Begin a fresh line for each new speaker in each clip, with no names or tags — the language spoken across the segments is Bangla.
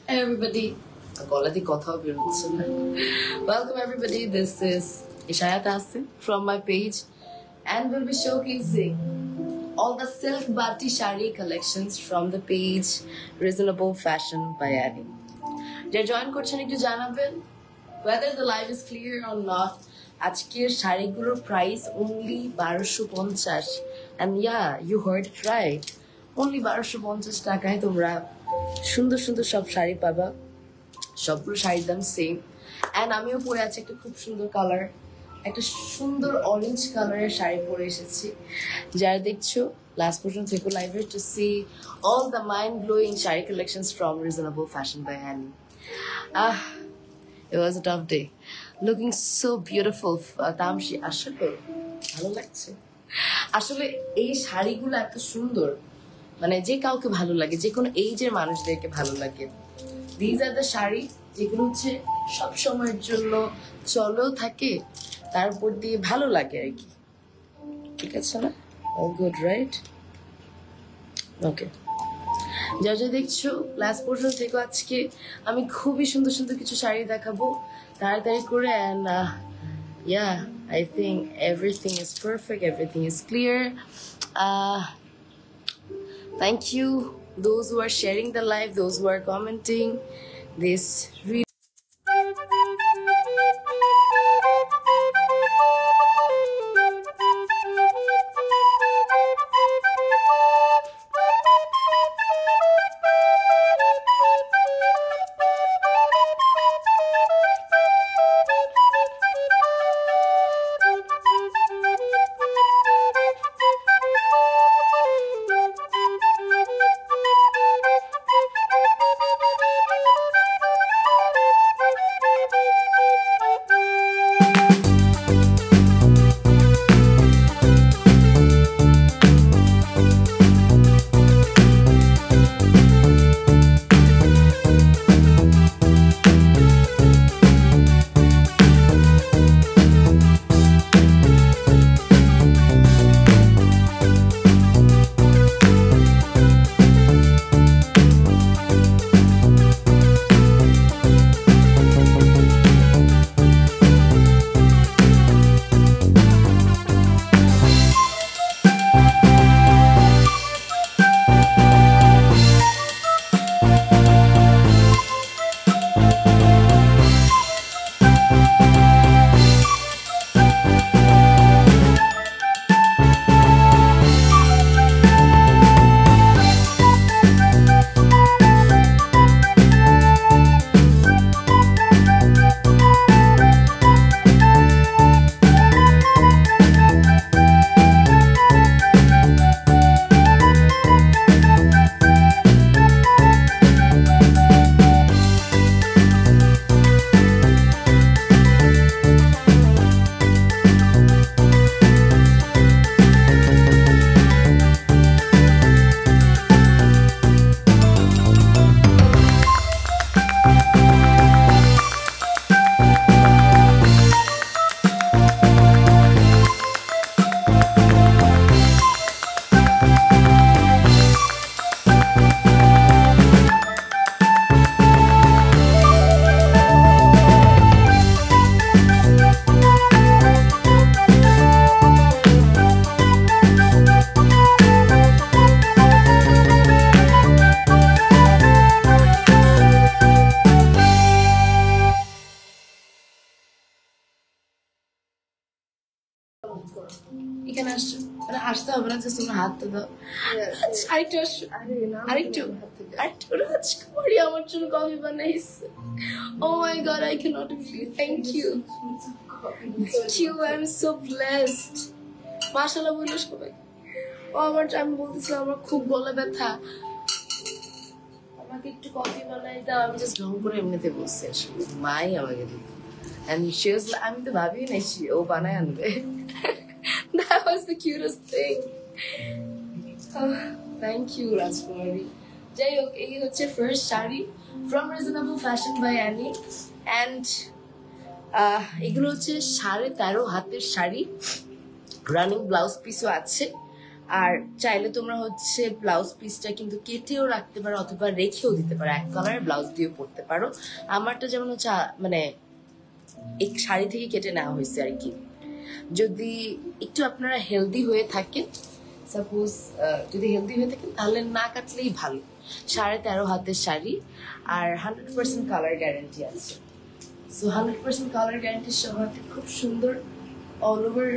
Hey everybody. Welcome everybody. This is Ishaya Tassin from my page, and we'll be showcasing all the silk bati shari collections from the page Reasonable Fashion by Annie. They're join korchen ekটু জানাবেন whether the live is clear or not. আজকের শাড়িগুলোর price only 1250, and yeah, you heard it right. Only 1250 টাকায় তোমরা সুন্দর সুন্দর সব শাড়ি পাবা। সবগুলো শাড়ির দাম সেম, এন্ড আমিও পরে আছি একটা খুব সুন্দর কালার, একটা সুন্দর অরেঞ্জ কালারের শাড়ি পরে এসেছি। যারা দেখছো লাস্ট পর্যন্ত থেকে লাইভে to see all the mind blowing sari collections from reasonable fashion by হ্যানি। It was a tough day. Looking so beautiful. Tamasi আসলে ভালো লাগছে। আসলে এই শাড়িগুলো এত সুন্দর, মানে যে কাউকে ভালো লাগে, যে কোনো এইজের মানুষদেরকে ভালো লাগে। These are the শাড়ি যেগুলো হচ্ছে সব সময়ের জন্য চলেও থাকে, তারপর দিয়ে ভালো লাগে আর কি। ঠিক আছে না? All good, right? Okay. যা যা দেখছো লাস্ট পর্যন্ত থেকে আজকে আমি খুবই সুন্দর সুন্দর কিছু শাড়ি দেখাবো তাড়াতাড়ি করে। And yeah, I think everything is perfect, everything is clear. Thank you those who are sharing the live, those who are commenting this video. এখানে আসছো, মানে আসতে হবে না, জাস্ট তোমার হাতটা দাও। আরেকটু আসছো, আরেকটু আমার জন্য কফি বানাইছে। Oh my god, I cannot believe. Thank you. I'm so blessed. মাশাআল্লাহ বলো সবাই। আমি বলতেছিলাম আমার খুব গলা ব্যথা, আমাকে একটু কফি বানাই দাও। আমি জাস্ট ঢং করে এমনিতে বসছি, আসলে মাই আমাকে দিত। And she was like, আমি তো ভাবি নাই ও বানায় আনবে। That was the cutest thing. Thank you, Rajkumari. যাই হোক, এই হচ্ছে first sari from Reasonable Fashion by Annie, and এগুলো হচ্ছে 13.5 হাতের শাড়ি, রানিং ব্লাউজ পিসও আছে। আর চাইলে তোমরা হচ্ছে ব্লাউজ পিসটা কিন্তু কেটেও রাখতে পারো অথবা রেখেও দিতে পারো, এক কালারের ব্লাউজ দিয়েও পরতে পারো। আমারটা যেমন হচ্ছে মানে এক শাড়ি থেকে কেটে নেওয়া হয়েছে আর কি। যদি একটু আপনারা হেলদি হয়ে থাকেন, সাপোজ যদি হেলদি হয়ে থাকেন তাহলে না কাটলেই ভালো। 13.5 হাতের শাড়ি আর 100% কালার গ্যারান্টি আছে। সো 100% কালার গ্যারান্টির সহ খুব সুন্দর অল ওভার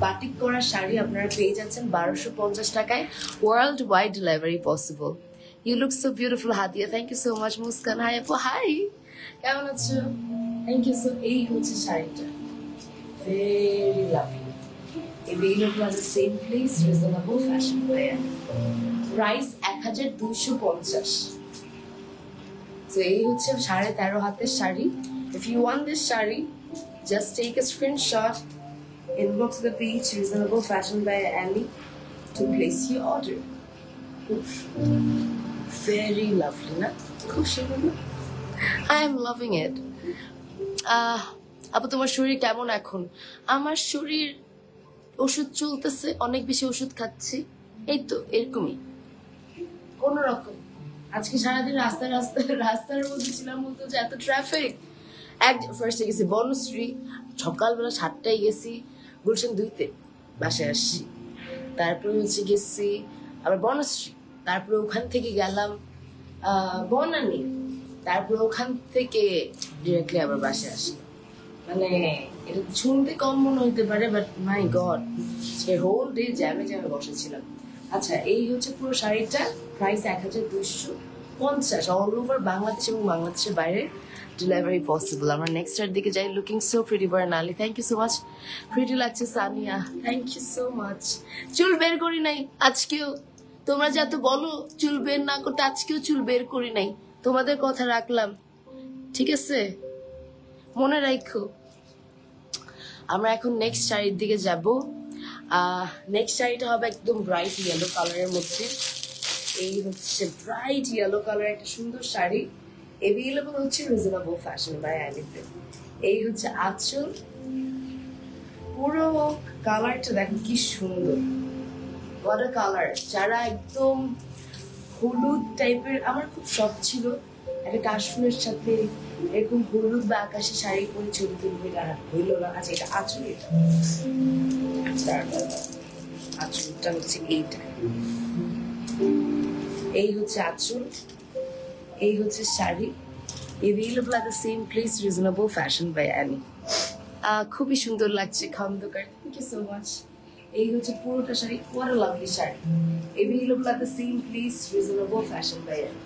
বাটিক করা শাড়ি আপনারা পেয়ে যাচ্ছেন 1250 টাকায়, world wide delivery possible. You look so beautiful Hadiya, thank you so much. Muskan hi আপু, হাই, কেমন আছো? Thank you so. এই হচ্ছে শাড়িটা, very lovely, available at the same place, reasonable fashion wear. Price 1250। So এই হচ্ছে 13.5 হাতের sari. If you want this sari, just take a screenshot, inbox the page Reasonable Fashion by Annie to place your order. Oof. Very lovely, na? খুব সুন্দর না? I am loving it. আপু তোমার শরীর কেমন এখন? আমার শরীর ওষুধ চলতেছে, অনেক বেশি ওষুধ খাচ্ছি, এই তো এরকমই কোন রকম। আজকে সারাদিন রাস্তার মধ্যে ছিলাম, বলতো যে এত ট্রাফিক। ফার্স্টে গেছি বনশ্রী, সকালবেলা 7টায় গেছি, গুলশান 2তে বাসায় আসছি। তারপরে হচ্ছে গেছি আবার বনশ্রী, তারপরে ওখান থেকে গেলাম বনানী, তারপরে ওখান থেকে ডিরেক্টলি আবার বাসায় আসলাম। মানে এটা শুনতে কম মনে হইতে পারে, বাট মাই গড, সে হোল ডে জ্যামে বসেছিলাম। আচ্ছা, এই হচ্ছে পুরো শাড়িটা, প্রাইস 1250, অল ওভার বাংলাদেশ এবং বাংলাদেশের বাইরে ডেলিভারি পসিবল। আমরা নেক্সট এর দিকে যাই। Looking so pretty Barnali, thank you so much. Pretty লাগছে Sania, thank you so much. চুল বের করি নাই আজকেও, তোমরা যে এত বলো চুল বের না করতে, আজকেও চুল বের করি নাই, তোমাদের কথা রাখলাম, ঠিক আছে, মনে রাখো। আমরা এখন নেক্সট শাড়ির দিকে যাব। নেক্সট শাড়িটা হবে একদম ব্রাইট ইয়েলো কালারের মধ্যে। এই হচ্ছে ব্রাইট ইয়েলো কালার একটা সুন্দর শাড়ি, এভেলেবল হচ্ছে রিজনেবল ফ্যাশন বাই অ্যানিতে। এই হচ্ছে আঁচল, পুরো কালারটা দেখো কি সুন্দর, হোয়াট আ কালার। যারা একদম হলুদ টাইপের, আমার খুব শখ ছিল একটা কাশফুলের সাথে এরকম হলুদ বা আকাশি শাড়ি পরে ছবি তুলবে, তারা হইল না। আচ্ছা, এটা আঁচল, এটা আঁচলটা হচ্ছে এইটা, এই হচ্ছে আঁচল, এই হচ্ছে sari, available at the same place, Reasonable Fashion by Annie। খুবই সুন্দর লাগছে, Khandakar, thank you so much. এই হচ্ছে পুরোটা sari, what a lovely sari, available at the same place, Reasonable Fashion by Annie।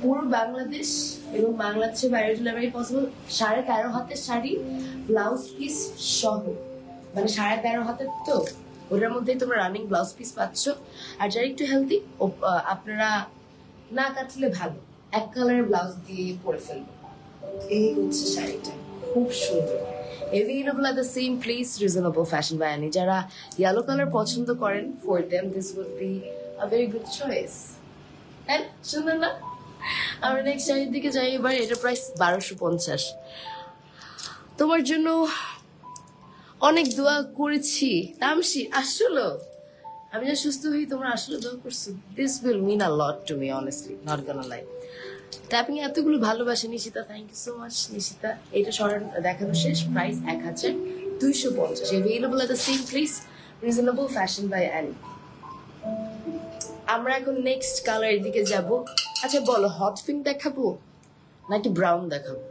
পুরো বাংলাদেশ এবং বাংলাদেশের বাইরে ডেলিভারি পসিবল। 13.5 হাতের শাড়ি, ব্লাউজ পিস সহ, মানে 13.5 হাতের তো ওটার মধ্যেই তোমরা রানিং ব্লাউজ পিস পাচ্ছ। আর যারা একটু হেলদি, আপনারা না কাটলে ভালো, এক কালারের ব্লাউজ দিয়ে পরে ফেলবো। এই হচ্ছে শাড়িটা, খুব সুন্দর, available at the same place, Reasonable Fashion by Annie। যারা ইয়েলো কালার পছন্দ করেন, for them this would be a very good choice। হ্যাঁ, সুন্দর না? আমরা নেক্সট শাড়ির দিকে যাই এবার। এটা প্রাইস 1250। তোমার জন্য অনেক দোয়া করেছি তামসি, আসলে আমি যা সুস্থ হই তোমরা আসলে দোয়া করছো। This will mean a lot to me, honestly, not gonna lie. ট্যাপিং এতগুলো ভালোবাসে Nishita, thank you so much Nishita. এটা দেখানো শেষ, price 1250, available at the same place, Reasonable Fashion by Annie। আমরা এখন নেক্সট কালারের দিকে যাব। আচ্ছা বলো, হট পিঙ্ক দেখাবো নাকি ব্রাউন দেখাবো?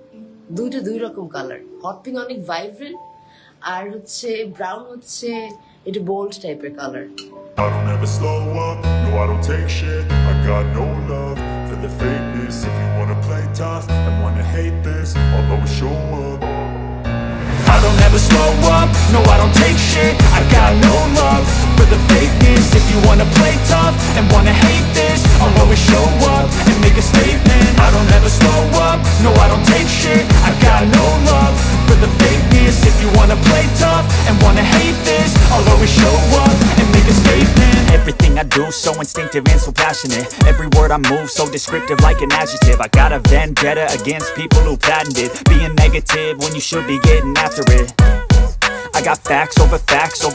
দুইটা দুই রকম কালার, হট পিঙ্ক অনেক ভাইব্রেন্ট, আর হচ্ছে ব্রাউন হচ্ছে এটা বোল্ড টাইপের colour.
I don't ever slow up, no I don't take shit. I got no love for the fakeness. If you wanna play tough and wanna hate this, I'll always show up. I don't ever slow up, no I don't take shit. I got no love for the fakeness. If you wanna play tough and wanna hate this, I'll always show up and make a statement. I don't ever slow up, no I don't take shit. I got no love for the fakeness. If you wanna play tough and wanna hate this, I'll always show up and make a statement. Everything I do so instinctive and so passionate. Every word I move so descriptive like an adjective. I got a vendetta against people who patented being negative when you should be getting after it. I
I got facts over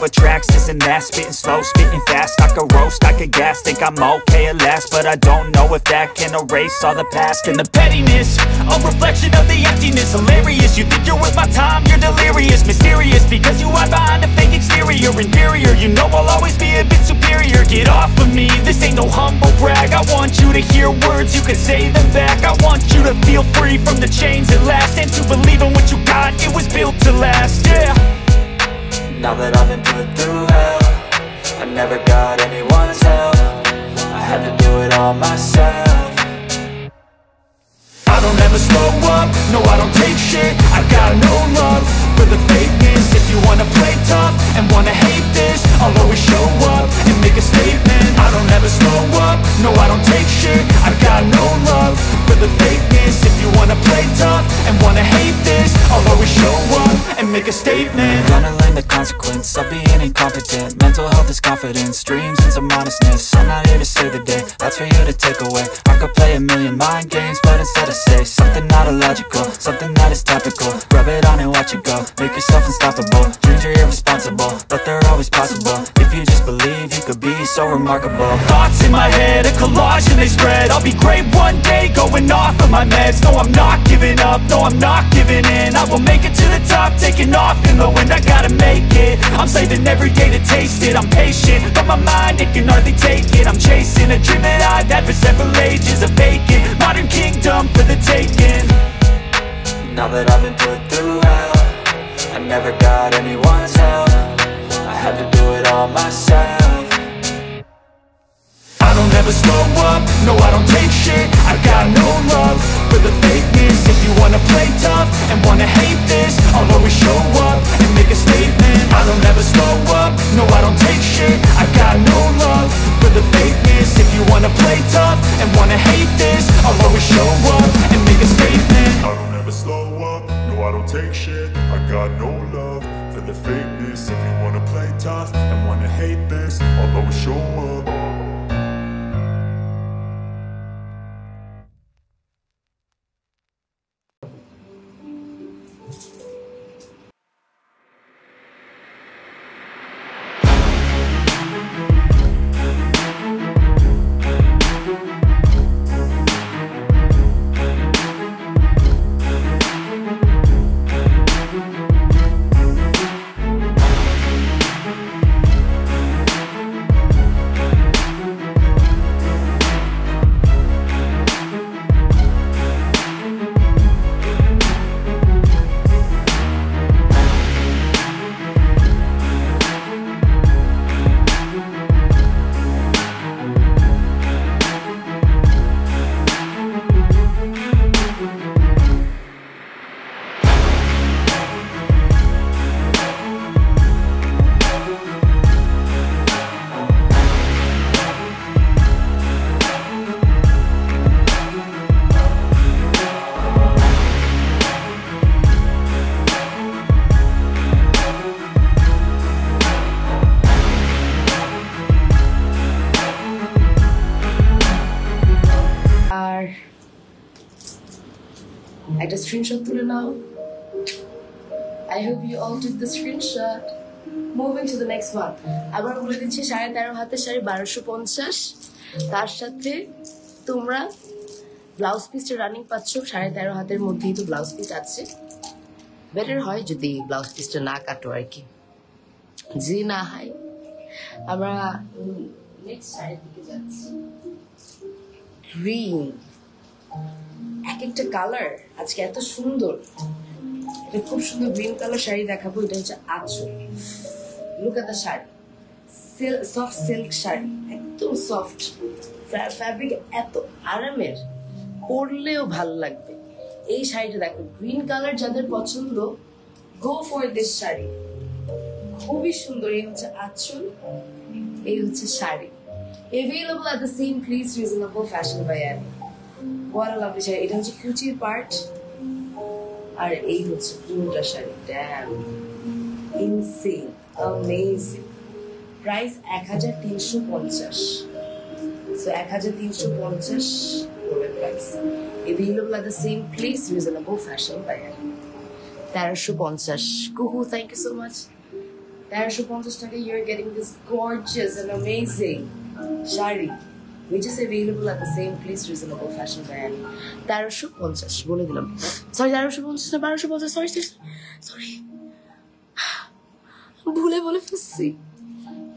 tracks, this and that. Spitting slow, spitting fast, I could roast, I could gas. Think I'm okay at last, but I don't know if that can erase all the past. And the pettiness, a reflection of the emptiness. Hilarious, you think you're worth my time, you're delirious. Mysterious, because you hide behind a fake exterior. Inferior, you know I'll always be a bit superior. Get off of me, this ain't no humble brag. I want you to hear words, you can say them back. I want you to feel free from the chains at last, and to believe in what you got, it was built to last, yeah.
Now that I've been put through hell, I never got anyone's help, I had to do it all myself.
I don't ever slow up, no I don't take shit. I got no love for the fakeness. If you wanna play tough and wanna hate this, I'll always show up and make a statement. I don't ever slow up, no I don't take shit. I got no love for the fakeness. If you wanna play tough and wanna hate this, I'll always show up and make a statement.
Gonna learn the consequence of being incompetent. Mental health is confidence, dreams and some honestness. I'm not here to save the day, that's for you to take away. I could play a million mind games, but instead I say something not illogical, something that is topical. Rub it on and watch it go, make yourself unstoppable. Dreams are irresponsible, but they're always possible. If you just believe, you could be so remarkable.
Thoughts in my head, a collage and they spread. I'll be great one day, going off of my meds. No, I'm not giving up, no, I'm not giving in. I will make it to the top, taking off in the wind. I gotta make it, I'm saving every day to taste it. I'm patient, but my mind, it can hardly take it. I'm chasing a dream that I've had for several ages. A vacant, modern kingdom for the taking.
Now that I've been put through hell, I never got anyone's help, I had to do it all myself.
I don't ever slow up, no I don't take shit. I got no love for the fakeness. If you wanna play tough and wanna hate this, I'll always show up and make a statement. I don't ever slow up, no I don't take shit. I got no love for the fakeness. If you wanna play tough and wanna hate this, I'll always show up and make a statement.
I don't ever slow up, no I don't take shit. I got no love for the fakeness. If you wanna play tough and wanna hate this, I'll always show up.
একটা স্ক্রিনশট তুলে নাও। I hope you all took the screenshot. Moving to the next one. আবার বলে দিচ্ছি 13.5 হাতের শাড়ি 1250। তার সাথে তোমরা ব্লাউজ পিসটা রানিং পাচ্ছ 13.5 হাতের মধ্যেই তো ব্লাউজ পিস আছে। বেটার হয় যদি ব্লাউজ পিসটা না কাটো আর কি, জি না হয়। আমরা নেক্সট শাড়ির দিকে যাচ্ছি। গ্রিন, এক একটা কালার আজকে এত সুন্দর। এটা খুব সুন্দর গ্রিন কালার শাড়ি দেখাবো। এটা হচ্ছে আঁচল। Look at the sari, soft silk sari, একদম সফট ফ্যাব্রিক, এত আরামের, পরলেও ভালো লাগবে। এই শাড়িটা দেখো, গ্রিন কালার যাদের পছন্দ, গো ফর দিস শাড়ি, খুবই সুন্দর। এই হচ্ছে আঁচল, এই হচ্ছে sari. Available at the same place, reasonable fashion by Annie. What a lovely sari. এটা হচ্ছে কুচির পার্ট, আর এই হচ্ছে পুরোটা sari. Damn, insane, amazing. Price 1350। So 1350 করে price. Available at the same place, reasonable fashion by Annie. 1350। Kuhu, thank you so much. 1350 you're getting this gorgeous and amazing shari, which is available at the same place, Reasonable Fashion by Annie. 1350 বলে দিলাম, সরি 1350 না 1250, সরি ভুলে বলে ফেলছি।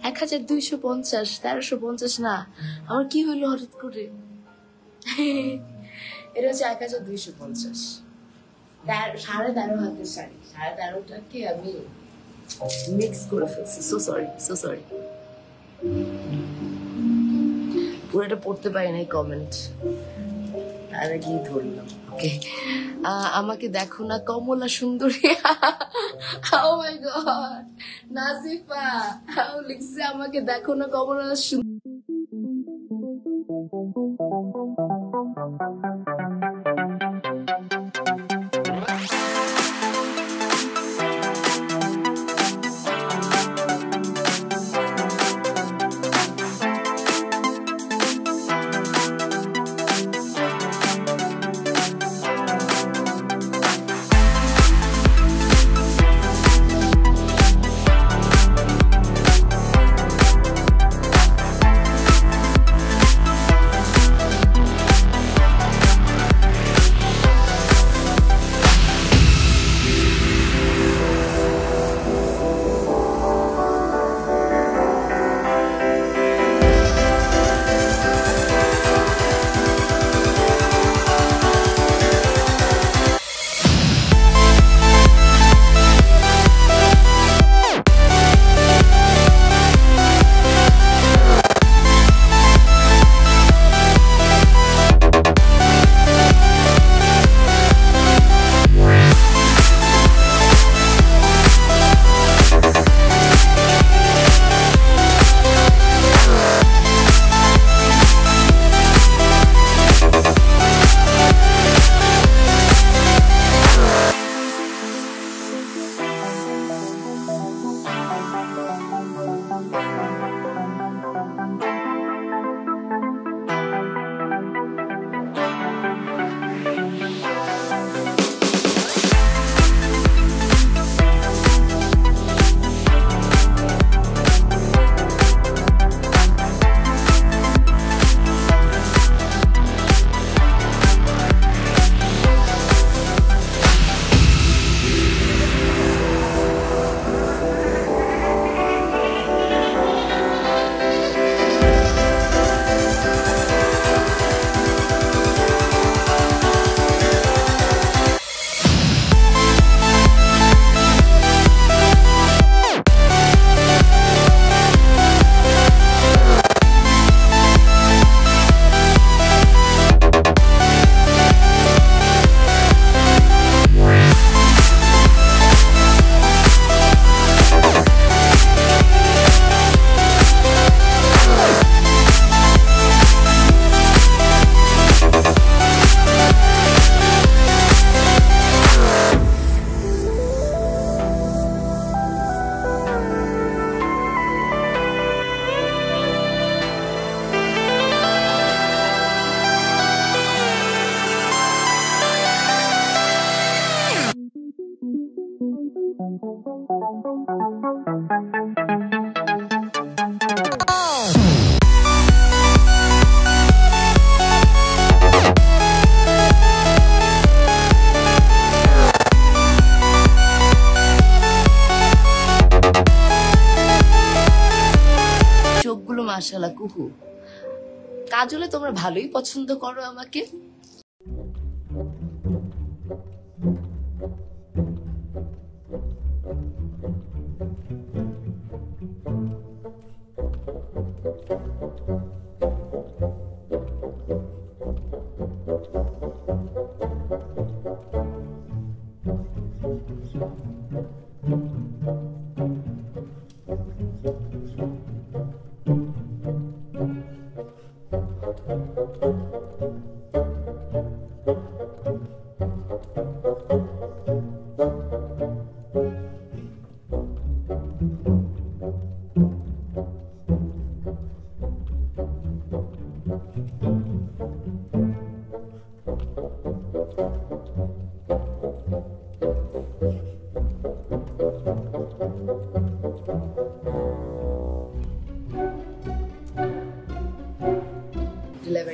1250, 1350 না, আমার কি হইলো হঠাৎ করে। এটা হচ্ছে 1250, 13.5 হাতের শাড়ি, 13.5টাকে আমি মিক্স করে ফেলছি। সো সরি পুরোটা পড়তে পারি না এই কমেন্ট, আর কি ধরলাম। ওকে, আমাকে দেখো না কমলা সুন্দরী। ও মাই গড, নাজিফা লিখছে আমাকে দেখো না কমলা সুন্দরী। মাশাআল্লাহ কুহু। কাজলে তোমরা ভালোই পছন্দ করো আমাকে।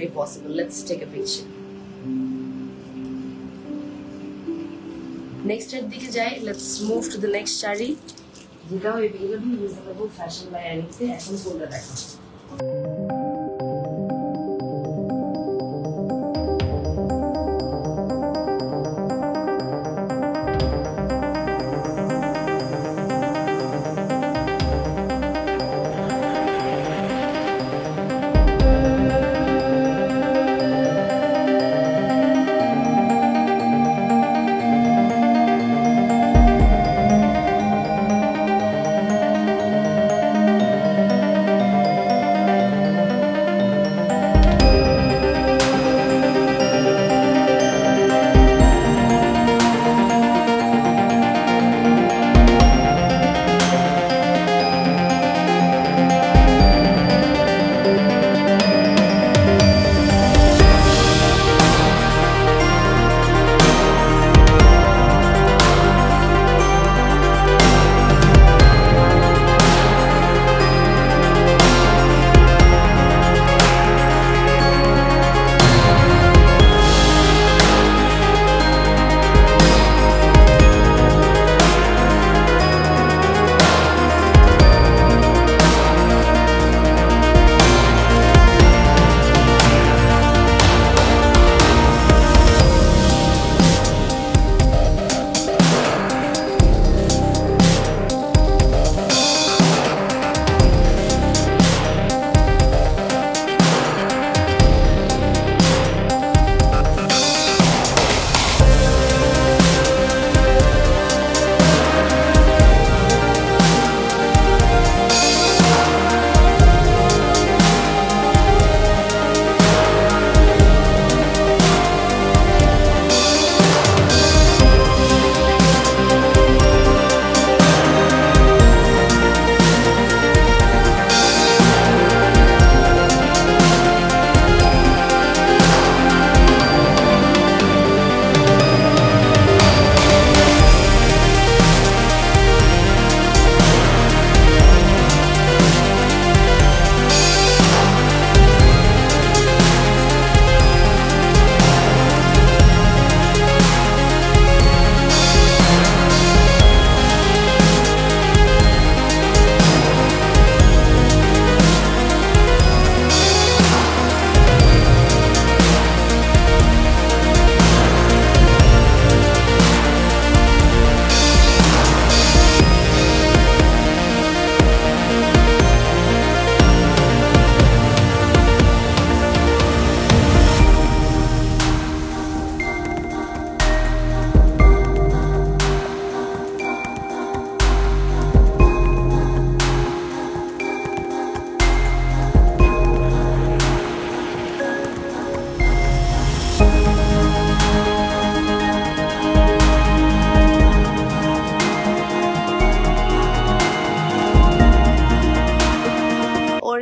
Okay, possible. Let's take a picture. Next at dike jai. Let's move to the next shari. যেটাও available reasonable fashion by Annie-তে এখন কোনটা দেখো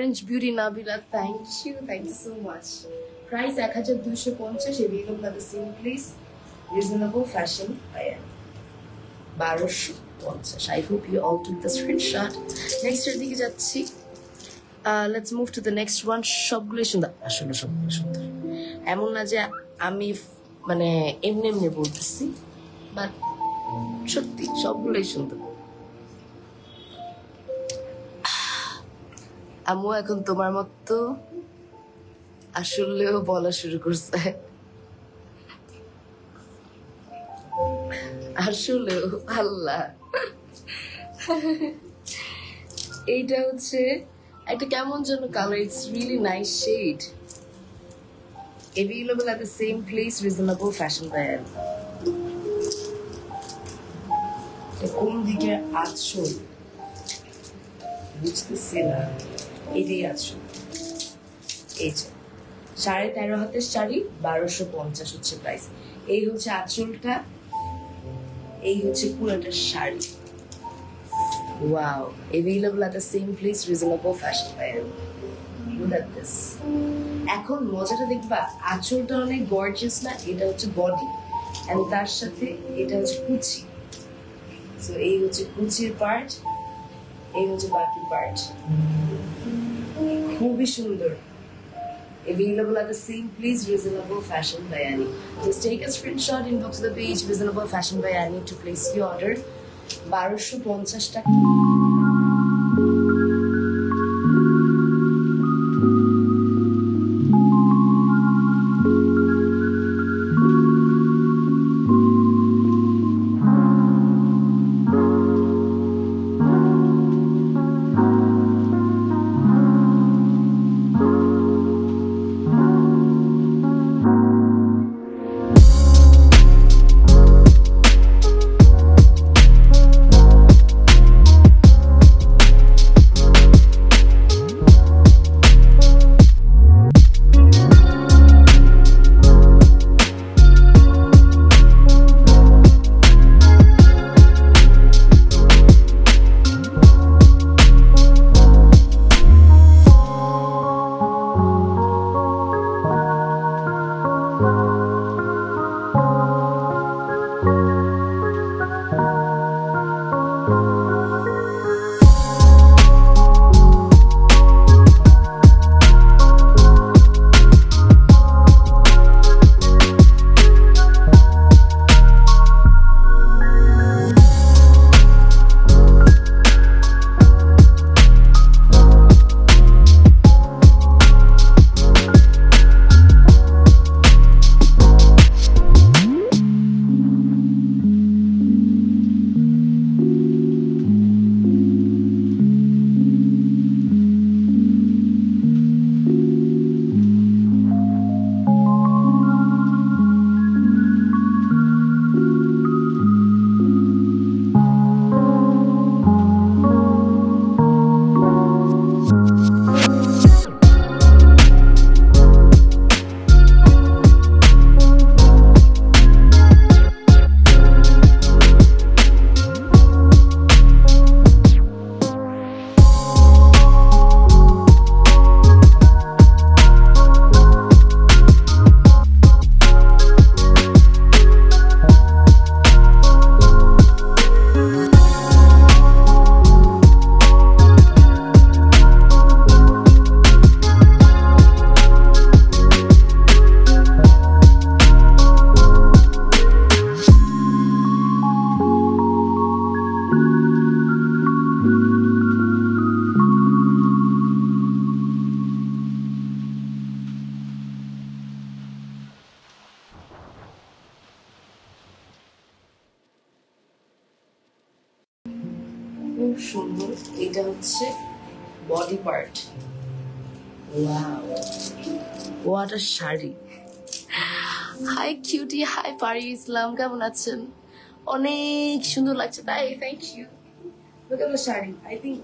Orange Beauty Nabila, thank you so much. Price 1250, available at the same place. Reasonable fashion. 1250. I hope you all took the screenshot. Next year dike jacchi. Let's move to the next one. সবগুলো সুন্দর আসলে সবগুলো সুন্দর এমন না যে আমি মানে এমনি এমনি বলতেছি বাট সত্যি সবগুলোই সুন্দর আম্মু এখন তোমার মতো আসলেও বলা শুরু করছে আসলেও আল্লাহ এইটা হচ্ছে একটা কেমন যেন colour it's really nice shade available at the same place reasonable fashion by কোন দিকে আছো বুঝতেছি না এটাই আছো এই যে 13.5 হাতের শাড়ি 1250 হচ্ছে প্রাইস এই হচ্ছে আঁচলটা এই হচ্ছে পুরোটা sari wow available at the same place reasonable fashion by look at this এখন মজাটা দেখবা আঁচলটা অনেক গর্জিয়াস না এটা হচ্ছে বডি এন্ড তার সাথে এটা হচ্ছে কুচি সো এই হচ্ছে কুচির পার্ট এই হচ্ছে বাকি পার্ট খুবই সুন্দর available at the same place, Reasonable Fashion by Annie. Just take a screenshot, inbox the page Reasonable Fashion by Annie to place your order. 1250 টাকা। খুব সুন্দর। এটা হচ্ছে body part. Wow, what a sari. Hi cutie, hi Pari Islam, কেমন আছেন? অনেক সুন্দর লাগছে তাই, thank you. Look at the sari, I think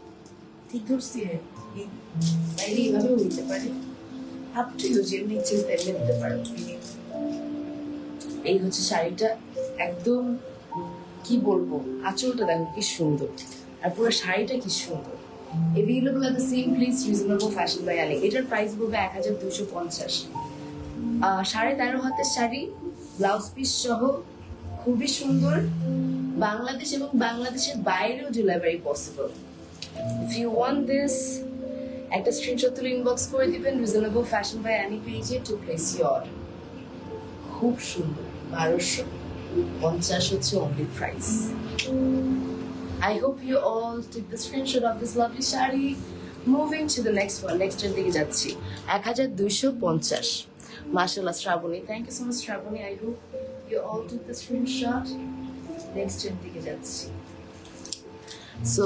ঠিক ধরছি। বাইরে এইভাবেও নিতে পারে, আপ টু ইউ, যেমনি ইচ্ছে তেমনি নিতে পারো। এই হচ্ছে শাড়িটা, একদম কি বলবো, আঁচলটা দেখো কি সুন্দর, আর পুরো শাড়িটা কি সুন্দর। available at the same place, Reasonable Fashion by Annie. এটার প্রাইস বলবে 1250। 13.5 হাতের শাড়ি, ব্লাউজ পিস সহ, খুবই সুন্দর। বাংলাদেশ এবং বাংলাদেশের বাইরেও delivery possible. If you want this, একটা স্ক্রিনশট তুলে ইনবক্স করে দিবেন Reasonable Fashion by Annie পেজে টু প্লেস ইওর অর্ডার। খুব সুন্দর। 1250 হচ্ছে only price. I hope you all took the screenshot of this lovely shari. Moving to the next one. Next এর দিকে যাচ্ছি। 1250। মাশাআল্লাহ Shrabani, thank you so much Shrabani. I hope you all took the screenshot. Next এর দিকে যাচ্ছি। So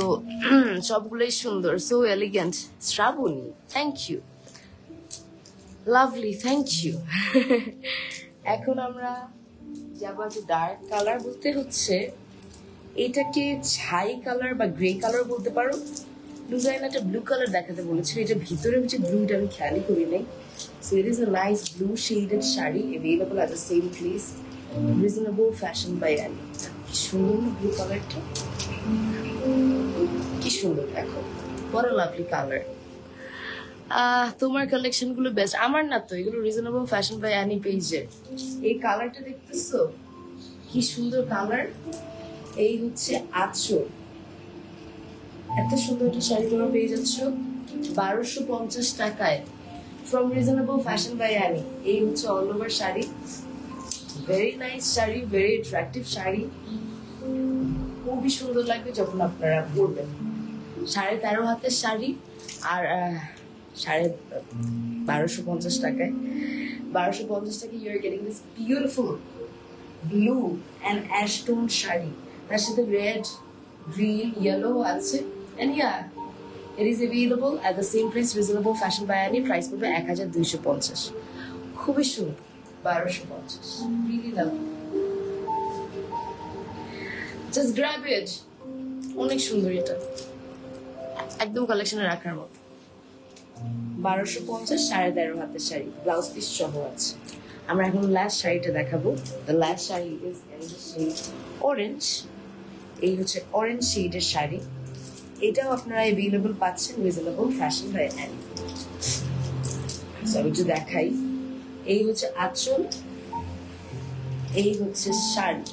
সবগুলোই সুন্দর, so elegant. Shrabani, thank you. Lovely, thank you. এখন আমরা যাব যে ডার্ক কালার, বলতে হচ্ছে এটাকে ছাই কালার বা গ্রে কালার বলতে পারো। ডিজাইন একটা ব্লু কালার দেখাতে বলেছিল, এটা ভিতরে হচ্ছে ব্লুটা আমি খেয়ালই করি নাই। So it is a nice blue shaded sari, available at the same place, reasonable fashion by Annie. কি সুন্দর ব্লু কালারটা, কি সুন্দর, দেখো বড় লাভলি কালার। তোমার কালেকশন গুলো বেস্ট, আমার না তো, এগুলো রিজনেবল ফ্যাশন বাই অ্যানি পেজে। এই কালারটা দেখতেছো কি সুন্দর কালার। এই হচ্ছে আঁচল, এত সুন্দর একটা শাড়ি তোমরা পেয়ে যাচ্ছ 1250 টাকায়। from Reasonable Fashion by Annie. এই হচ্ছে all over sari, very nice sari, very attractive sari, খুবই সুন্দর লাগবে যখন আপনারা পরবেন। 13.5 হাতের শাড়ি আর 1250 টাকায়, 1250 টাকায় you are getting this beautiful blue and ash tone sari, তার সাথে red, green, yellow আছে, and yeah, it is available at the same price, Reasonable Fashion by Annie. Price পড়বে 1250, খুবই সুন্দর, 1250, really love it. Just grab it, অনেক সুন্দর, এটা একদম কালেকশনে রাখার মতো। 1250, 13.5 হাতের শাড়ি, ব্লাউজ পিস সহ আছে। আমরা এখন লাস্ট শাড়িটা দেখাবো। The last sari is in the shade orange. এই হচ্ছে অরেঞ্জ শেডের শাড়ি, এটাও আপনারা অ্যাভেলেবল পাচ্ছেন Reasonable Fashion by Annie। আমি একটু দেখাই, এই হচ্ছে আঁচল, এই হচ্ছে sari,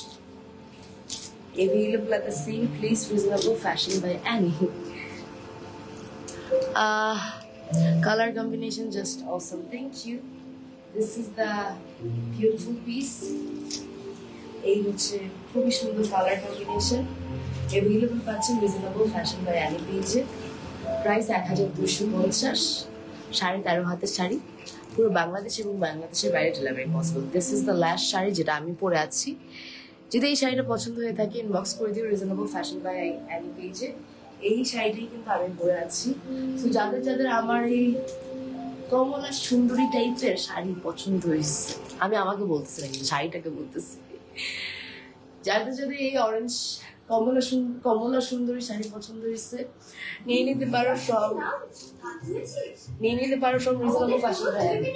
available at the same place, Reasonable Fashion by Annie. Color combination just awesome, thank you. This is the beautiful piece. এই হচ্ছে খুবই সুন্দর কালার কম্বিনেশন, available পাচ্ছেন Reasonable Fashion by Annie পেজে। প্রাইস 1250, 13.5 হাতের শাড়ি, পুরো বাংলাদেশ এবং বাংলাদেশের বাইরে delivery possible. This is the last sari যেটা আমি পরে আছি। যদি এই শাড়িটা পছন্দ হয়ে থাকে ইনবক্স করে দিও Reasonable Fashion by Annie পেজে। এই শাড়িটাই কিন্তু আমি পরে আছি। তো যাদের যাদের আমার এই কমলা সুন্দরী টাইপের শাড়ি পছন্দ হয়েছে, আমি আমাকে বলতেছি না, শাড়িটাকে বলতেছি, যাদের যাদের এই অরেঞ্জ কমলা সুন্দরী শাড়ি পছন্দ হয়েছে, নিয়ে নিতে পারো from Reasonable Fashion by Annie।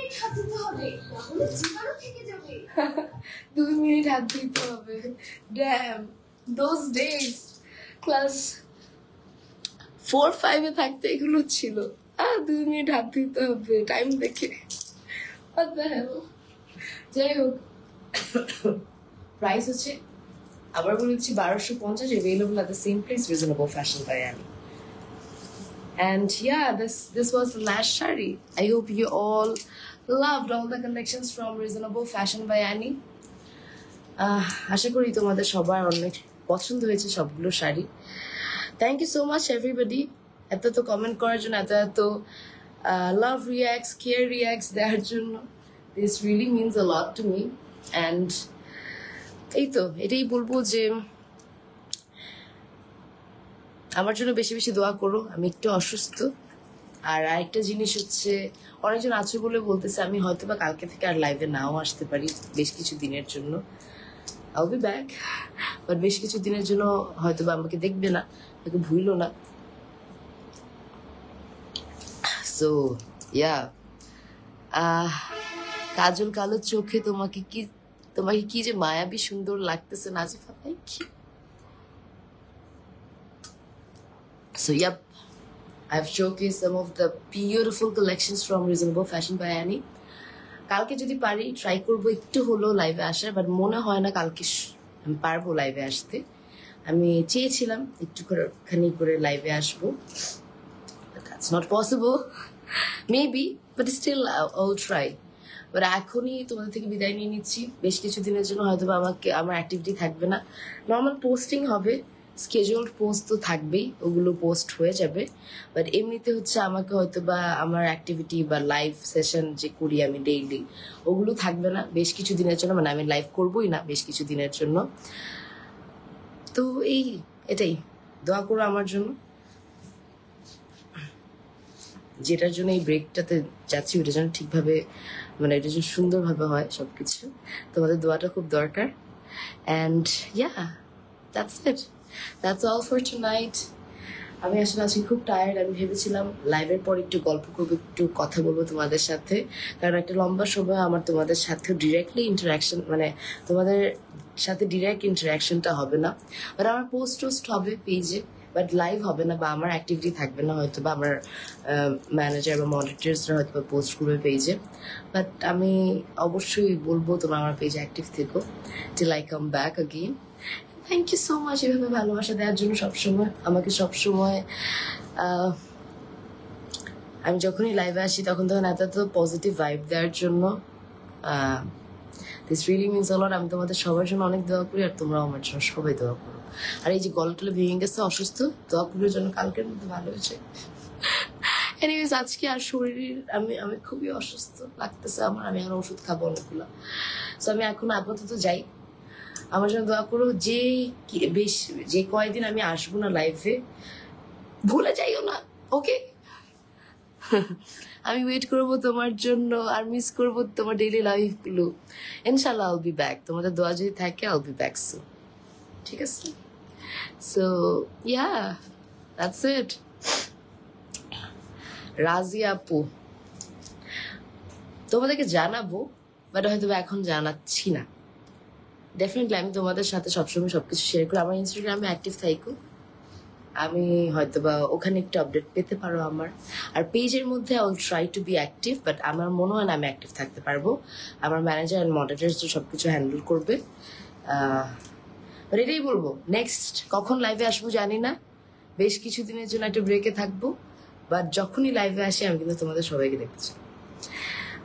2 minute হাত দিতে হবে, ড্যাম, those days ক্লাস 4-5 থাকতে এগুলো ছিল, 2 মিনিট হাত দিতে হবে টাইম দেখে, what the hell। যাই হোক, প্রাইস হচ্ছে আবার বলেছি 1250, available at the same place, Reasonable Fashion by Annie. And yeah, this was the last shari. I hope you all loved all the collections from Reasonable Fashion by Annie. আশা করি তোমাদের সবার অনেক পছন্দ হয়েছে সবগুলো sari. Thank you so much everybody, এত কমেন্ট করার জন্য, এত লাভ রিয়াক্টস, কেয়ার রিয়াক্টস দেওয়ার জন্য। This really means a lot to me. And এই তো এটাই বলবো যে আমার জন্য বেশি বেশি দোয়া করো, আমি একটু অসুস্থ। আর আরেকটা জিনিস হচ্ছে, অনেকজন আছে বলে বলতেছে আমি হয়তো বা কালকে থেকে আর লাইভে নাও আসতে পারি বেশ কিছু দিনের জন্য। I'll be back, বাট বেশ কিছু দিনের জন্য হয়তো বা আমাকে দেখবে না, আমাকে ভুলো না। সো ইয়া, কাজল কালো চোখে তোমাকে কি যে মায়াবী সুন্দর লাগতেছে Nazifa, thank you. So yep, I've showcased some of the beautiful collections from Reasonable Fashion by Annie. কালকে যদি পারি ট্রাই করবো একটু হলো লাইভে আসার, বাট মনে হয় না কালকে আমি পারবো লাইভে আসতে। আমি চেয়েছিলাম একটুখানি করে লাইভে আসবো, but that's not possible, maybe, but still I'll try. But এখনই তোমাদের থেকে বিদায় নিয়ে নিচ্ছি, বেশ কিছু দিনের জন্য হয়তো আমার অ্যাক্টিভিটি থাকবে না, নর্মাল পোস্টিং হবে, স্কেজুলড পোস্ট তো থাকবেই, ওগুলো পোস্ট হয়ে যাবে। বাট এমনিতে হচ্ছে আমাকে হয়তো বা আমার অ্যাক্টিভিটি বা লাইভ সেশন যে করি আমি ডেইলি, ওগুলো থাকবে না বেশ কিছু দিনের জন্য, মানে আমি লাইভ করবোই না বেশ কিছু দিনের জন্য। তো এটাই দোয়া করো আমার জন্য, যেটার জন্য এই ব্রেকটাতে যাচ্ছি ওটার জন্য ঠিকভাবে, মানে এটা যেন সুন্দরভাবে হয় সবকিছু। তোমাদের দোয়াটা খুব দরকার। And yeah, that's it, that's all for tonight. আমি আসলে আজকে খুব টায়ার্ড। আমি ভেবেছিলাম লাইভের পর একটু গল্প করবো, একটু কথা বলবো তোমাদের সাথে, কারণ একটা লম্বা সময় আমার তোমাদের সাথে ডিরেক্টলি ইন্টারাকশন, মানে তোমাদের সাথে ডিরেক্ট ইন্টারাকশনটা হবে না। বাট আমার পোস্ট হবে পেজে, বাট লাইভ হবে না, বা আমার অ্যাক্টিভিটি থাকবে না, হয়তো বা আমার ম্যানেজার বা মনিটরসরা হয়তো বা পোস্ট করবে পেজে। বাট আমি অবশ্যই বলবো তোমরা আমার পেজে অ্যাক্টিভ থেকো till I come back again. Thank you so much এভাবে ভালোবাসা দেওয়ার জন্য, সবসময় আমাকে সবসময় আমি যখনই লাইভে আসি তখন এত পজিটিভ ভাইব দেওয়ার জন্য দিস রিয়েলি মিনস আ লট। আমি তোমাদের সবার জন্য অনেক দোয়া করি, আর তোমরাও আমার জন্য সবাই দোয়া করো। আর এই যে গলাটলে ভেঙে গেছে অসুস্থ, দোয়া করার জন্য কালকের মধ্যে ভালো হয়েছে। এনিওয়েজ আজকে আর শরীরের আমি খুবই অসুস্থ লাগতেছে আমার, আমি এখন ওষুধ খাবো অনেকগুলো। তো আমি এখন আপাতত যাই, আমার জন্য দোয়া করো। যে কয়দিন আমি আসবো না লাইভে, ভুলে যাইও না, ওকে? আমি ওয়েট করবো তোমার জন্য, আর মিস করবো তোমার ডেইলি লাইফগুলো। ইনশাল্লাহ আল বি ব্যাক, তোমাদের দোয়া যদি থাকে আল বি ব্যাক সুন, ঠিক আছে? So yeah, that's it. Razia আপু, তোমাদেরকে জানাবো, বাট হয়তো এখন জানাচ্ছি না। ডেফিনেটলি আমি তোমাদের সাথে সবসময় সবকিছু শেয়ার করি। আমার ইনস্টাগ্রামে অ্যাক্টিভ থাইকো, আমি হয়তো বা ওখানে একটু আপডেট পেতে পারো আমার। আর পেজের মধ্যে I will try to be active, but আমার মনে হয় না আমি অ্যাক্টিভ থাকতে পারবো। আমার ম্যানেজার অ্যান্ড মডারেটর তো সবকিছু হ্যান্ডেল করবে। বাট এটাই বলবো, নেক্সট কখন লাইভে আসবো জানি না, বেশ কিছুদিনের জন্য একটা ব্রেকে থাকবো। বাট যখনই লাইভে আসি আমি কিন্তু তোমাদের সবাইকে দেখতে চাই।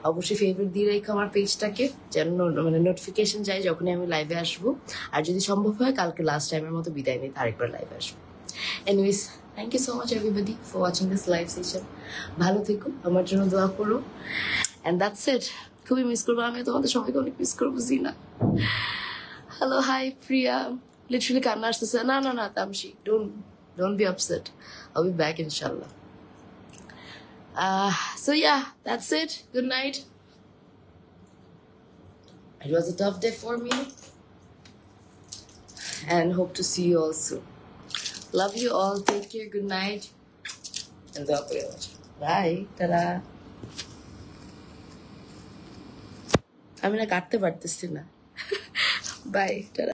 অবশ্যই ফেভারিট দিয়ে রেখো আমার পেজটাকে, যেন মানে নোটিফিকেশন যায় যখনই আমি লাইভে আসবো। আর যদি সম্ভব হয় কালকে লাস্ট টাইমের মতো বিদায় নিতে আরেকবার লাইভে আসবো। Anyways, thank you so much everybody for watching this live session. ভালো থেকো, আমার জন্য দোয়া করো, অ্যান্ড দ্যাটস ইট। খুবই মিস করবো, আমি তোমাদের সবাইকে অনেক মিস করবো। জিনা, হ্যালো, হাই প্রিয়া, লিটারালি কান্না আসতেছে। না Tamasi, don't be upset, I'll be back ইনশাল্লাহ। So yeah, that's it. Good night. It was a tough day for me, and hope to see you all soon. Love you all. Take care. Good night. And bye. Ta-da. আমি না কাটতে পারতেছি না। Bye. Ta-da.